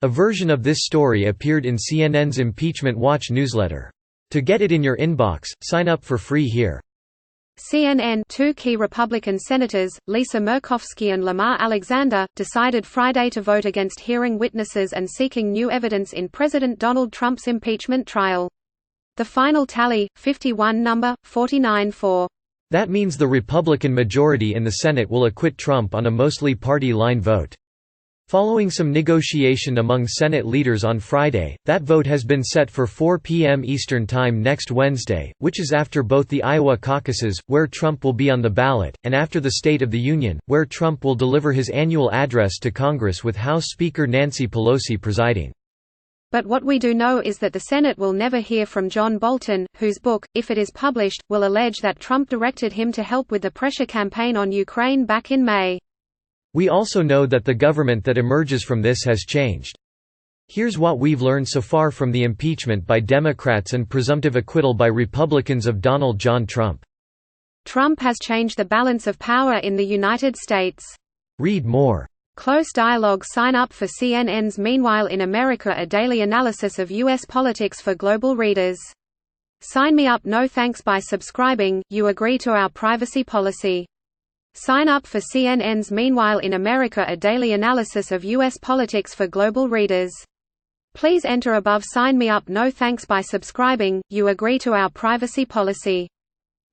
A version of this story appeared in CNN's Impeachment Watch newsletter. To get it in your inbox, sign up for free here. CNN two key Republican senators, Lisa Murkowski and Lamar Alexander, decided Friday to vote against hearing witnesses and seeking new evidence in President Donald Trump's impeachment trial. The final tally, 51 number, 49-4. That means the Republican majority in the Senate will acquit Trump on a mostly party-line vote. Following some negotiation among Senate leaders on Friday, that vote has been set for 4 p.m. Eastern Time next Wednesday, which is after both the Iowa caucuses, where Trump will be on the ballot, and after the State of the Union, where Trump will deliver his annual address to Congress with House Speaker Nancy Pelosi presiding. But what we do know is that the Senate will never hear from John Bolton, whose book, if it is published, will allege that Trump directed him to help with the pressure campaign on Ukraine back in May. We also know that the government that emerges from this has changed. Here's what we've learned so far from the impeachment by Democrats and presumptive acquittal by Republicans of Donald John Trump. Trump has changed the balance of power in the United States. Read more. Close dialogue. Sign up for CNN's Meanwhile in America, a daily analysis of U.S. politics for global readers. Sign me up. No thanks. By subscribing, you agree to our privacy policy. Sign up for CNN's Meanwhile in America, a daily analysis of U.S. politics for global readers. Please enter above. Sign me up. No thanks. By subscribing, you agree to our privacy policy.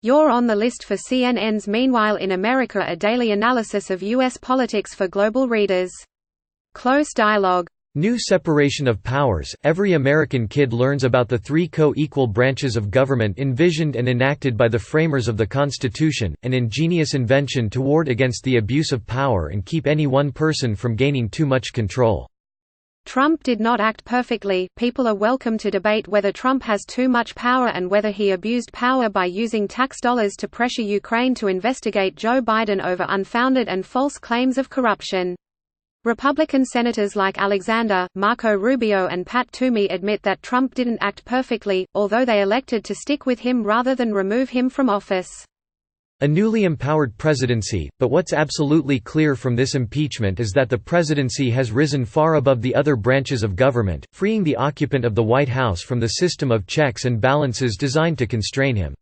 You're on the list for CNN's Meanwhile in America, a daily analysis of U.S. politics for global readers. Close dialogue. New separation of powers. Every American kid learns about the three co-equal branches of government envisioned and enacted by the framers of the Constitution, an ingenious invention to ward against the abuse of power and keep any one person from gaining too much control. Trump did not act perfectly. People are welcome to debate whether Trump has too much power and whether he abused power by using tax dollars to pressure Ukraine to investigate Joe Biden over unfounded and false claims of corruption. Republican senators like Alexander, Marco Rubio and Pat Toomey admit that Trump didn't act perfectly, although they elected to stick with him rather than remove him from office. A newly empowered presidency, but what's absolutely clear from this impeachment is that the presidency has risen far above the other branches of government, freeing the occupant of the White House from the system of checks and balances designed to constrain him.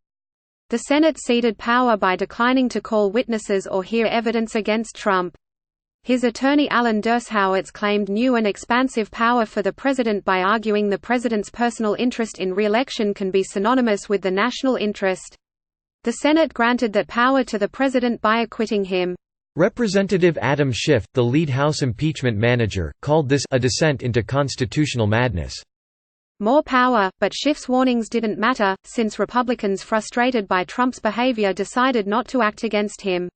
The Senate ceded power by declining to call witnesses or hear evidence against Trump. His attorney Alan Dershowitz claimed new and expansive power for the president by arguing the president's personal interest in re-election can be synonymous with the national interest. The Senate granted that power to the president by acquitting him. Representative Adam Schiff, the lead House impeachment manager, called this a descent into constitutional madness. More power, but Schiff's warnings didn't matter, since Republicans frustrated by Trump's behavior decided not to act against him.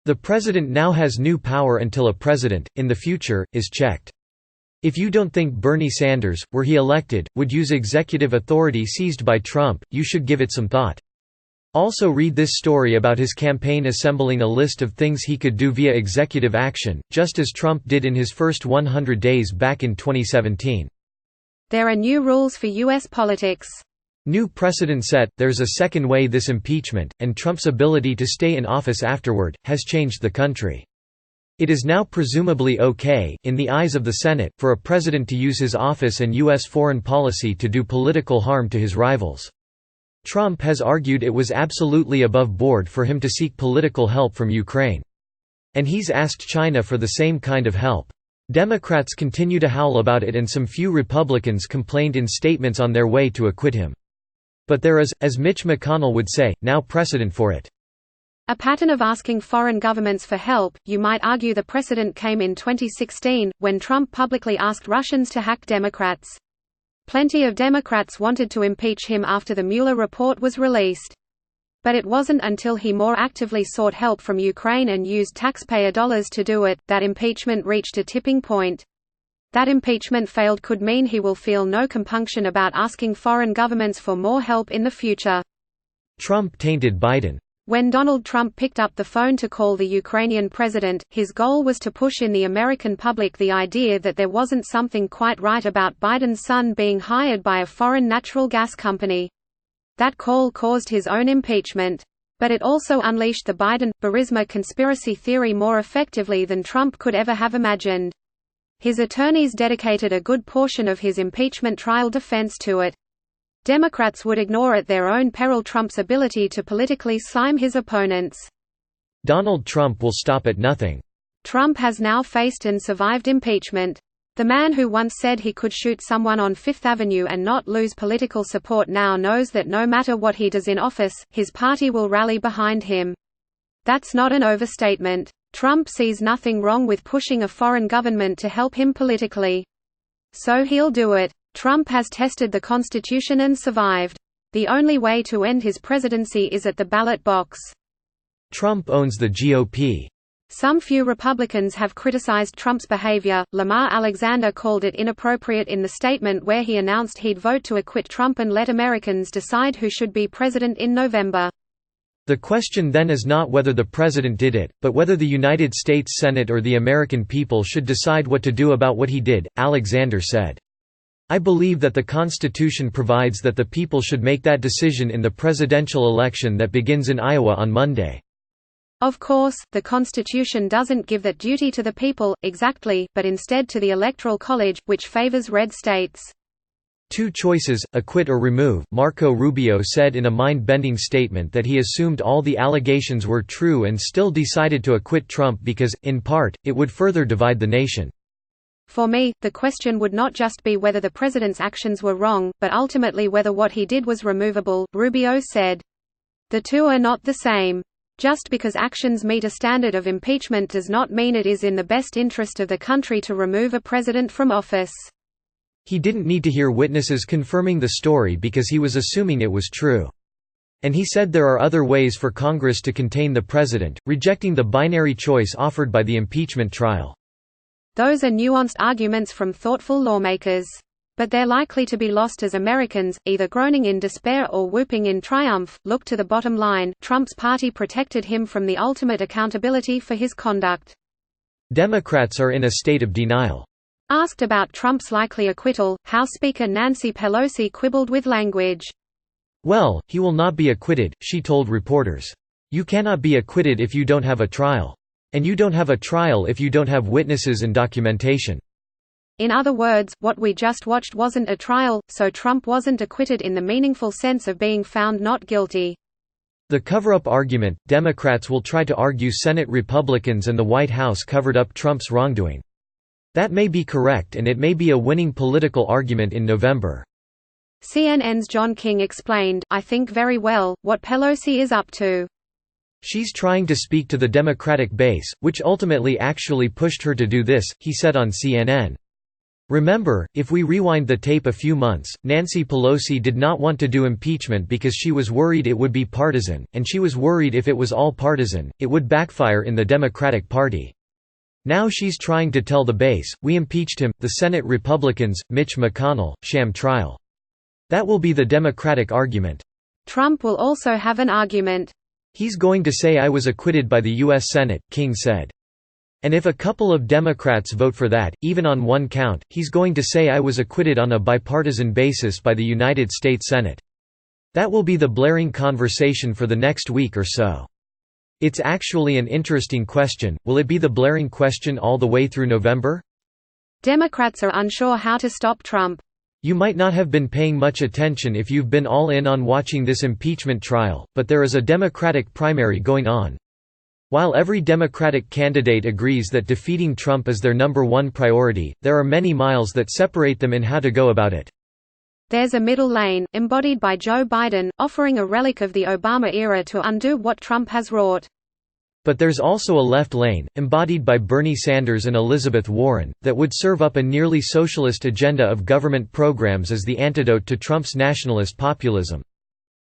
The president now has new power until a president, in the future, is checked. If you don't think Bernie Sanders, were he elected, would use executive authority seized by Trump, you should give it some thought. Also read this story about his campaign assembling a list of things he could do via executive action, just as Trump did in his first 100 days back in 2017. There are new rules for U.S. politics. New precedent set. There's a second way this impeachment, and Trump's ability to stay in office afterward, has changed the country. It is now presumably okay, in the eyes of the Senate, for a president to use his office and U.S. foreign policy to do political harm to his rivals. Trump has argued it was absolutely above board for him to seek political help from Ukraine. And he's asked China for the same kind of help. Democrats continue to howl about it and some few Republicans complained in statements on their way to acquit him. But there is, as Mitch McConnell would say, now precedent for it. A pattern of asking foreign governments for help. You might argue the precedent came in 2016, when Trump publicly asked Russians to hack Democrats. Plenty of Democrats wanted to impeach him after the Mueller report was released. But it wasn't until he more actively sought help from Ukraine and used taxpayer dollars to do it, that impeachment reached a tipping point. That impeachment failed could mean he will feel no compunction about asking foreign governments for more help in the future. Trump tainted Biden. When Donald Trump picked up the phone to call the Ukrainian president, his goal was to push in the American public the idea that there wasn't something quite right about Biden's son being hired by a foreign natural gas company. That call caused his own impeachment. But it also unleashed the Biden-Burisma conspiracy theory more effectively than Trump could ever have imagined. His attorneys dedicated a good portion of his impeachment trial defense to it. Democrats would ignore at their own peril Trump's ability to politically slime his opponents. Donald Trump will stop at nothing. Trump has now faced and survived impeachment. The man who once said he could shoot someone on Fifth Avenue and not lose political support now knows that no matter what he does in office, his party will rally behind him. That's not an overstatement. Trump sees nothing wrong with pushing a foreign government to help him politically. So he'll do it. Trump has tested the Constitution and survived. The only way to end his presidency is at the ballot box. Trump owns the GOP. Some few Republicans have criticized Trump's behavior. Lamar Alexander called it inappropriate in the statement where he announced he'd vote to acquit Trump and let Americans decide who should be president in November. The question then is not whether the president did it, but whether the United States Senate or the American people should decide what to do about what he did, Alexander said. I believe that the Constitution provides that the people should make that decision in the presidential election that begins in Iowa on Monday. Of course, the Constitution doesn't give that duty to the people, exactly, but instead to the Electoral College, which favors red states. Two choices, acquit or remove. Marco Rubio said in a mind-bending statement that he assumed all the allegations were true and still decided to acquit Trump because, in part, it would further divide the nation. For me, the question would not just be whether the president's actions were wrong, but ultimately whether what he did was removable, Rubio said. The two are not the same. Just because actions meet a standard of impeachment does not mean it is in the best interest of the country to remove a president from office. He didn't need to hear witnesses confirming the story because he was assuming it was true. And he said there are other ways for Congress to contain the president, rejecting the binary choice offered by the impeachment trial. Those are nuanced arguments from thoughtful lawmakers. But they're likely to be lost as Americans, either groaning in despair or whooping in triumph. Look to the bottom line, Trump's party protected him from the ultimate accountability for his conduct. Democrats are in a state of denial. Asked about Trump's likely acquittal, House Speaker Nancy Pelosi quibbled with language. Well, he will not be acquitted, she told reporters. You cannot be acquitted if you don't have a trial. And you don't have a trial if you don't have witnesses and documentation. In other words, what we just watched wasn't a trial, so Trump wasn't acquitted in the meaningful sense of being found not guilty. The cover-up argument, Democrats will try to argue Senate Republicans and the White House covered up Trump's wrongdoing. That may be correct and it may be a winning political argument in November. CNN's John King explained, I think very well, what Pelosi is up to. She's trying to speak to the Democratic base, which ultimately actually pushed her to do this, he said on CNN. Remember, if we rewind the tape a few months, Nancy Pelosi did not want to do impeachment because she was worried it would be partisan, and she was worried if it was all partisan, it would backfire in the Democratic Party. Now she's trying to tell the base, we impeached him, the Senate Republicans, Mitch McConnell, sham trial. That will be the Democratic argument. Trump will also have an argument. He's going to say I was acquitted by the U.S. Senate, King said. And if a couple of Democrats vote for that, even on one count, he's going to say I was acquitted on a bipartisan basis by the United States Senate. That will be the blaring conversation for the next week or so. It's actually an interesting question. Will it be the blaring question all the way through November? Democrats are unsure how to stop Trump. You might not have been paying much attention if you've been all in on watching this impeachment trial, but there is a Democratic primary going on. While every Democratic candidate agrees that defeating Trump is their number one priority, there are many miles that separate them in how to go about it. There's a middle lane, embodied by Joe Biden, offering a relic of the Obama era to undo what Trump has wrought. But there's also a left lane, embodied by Bernie Sanders and Elizabeth Warren, that would serve up a nearly socialist agenda of government programs as the antidote to Trump's nationalist populism.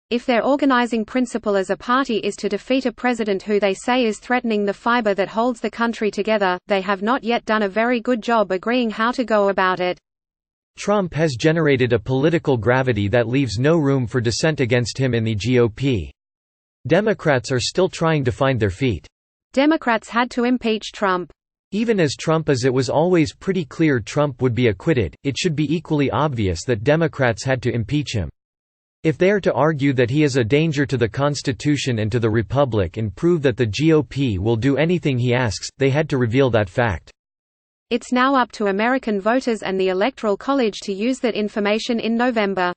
If their organizing principle as a party is to defeat a president who they say is threatening the fiber that holds the country together, they have not yet done a very good job agreeing how to go about it. Trump has generated a political gravity that leaves no room for dissent against him in the GOP. Democrats are still trying to find their feet. Democrats had to impeach Trump. Even as Trump as it was always pretty clear Trump would be acquitted, it should be equally obvious that Democrats had to impeach him. If they are to argue that he is a danger to the Constitution and to the Republic and prove that the GOP will do anything he asks, they had to reveal that fact. It's now up to American voters and the Electoral College to use that information in November.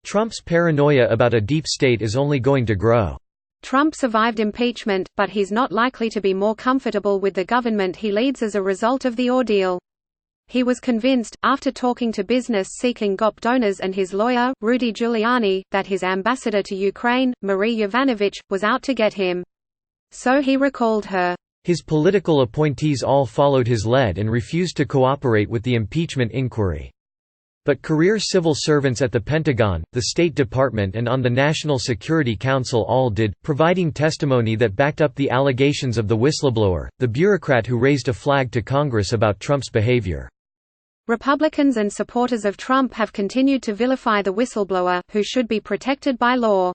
Trump's paranoia about a deep state is only going to grow. Trump survived impeachment, but he's not likely to be more comfortable with the government he leads as a result of the ordeal. He was convinced, after talking to business-seeking GOP donors and his lawyer, Rudy Giuliani, that his ambassador to Ukraine, Marie Yovanovitch, was out to get him. So he recalled her. His political appointees all followed his lead and refused to cooperate with the impeachment inquiry. But career civil servants at the Pentagon, the State Department and on the National Security Council all did, providing testimony that backed up the allegations of the whistleblower, the bureaucrat who raised a flag to Congress about Trump's behavior. Republicans and supporters of Trump have continued to vilify the whistleblower, who should be protected by law.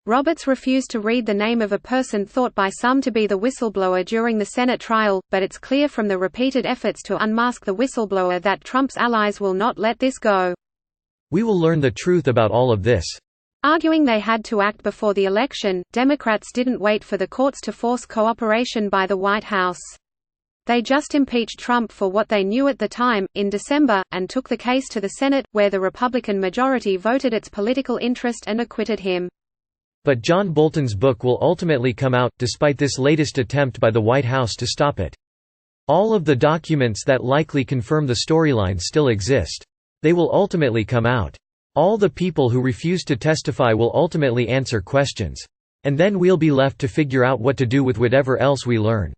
Roberts refused to read the name of a person thought by some to be the whistleblower during the Senate trial, but it's clear from the repeated efforts to unmask the whistleblower that Trump's allies will not let this go. We will learn the truth about all of this. Arguing they had to act before the election, Democrats didn't wait for the courts to force cooperation by the White House. They just impeached Trump for what they knew at the time, in December, and took the case to the Senate, where the Republican majority voted its political interest and acquitted him. But John Bolton's book will ultimately come out, despite this latest attempt by the White House to stop it. All of the documents that likely confirm the storyline still exist. They will ultimately come out. All the people who refuse to testify will ultimately answer questions. And then we'll be left to figure out what to do with whatever else we learn.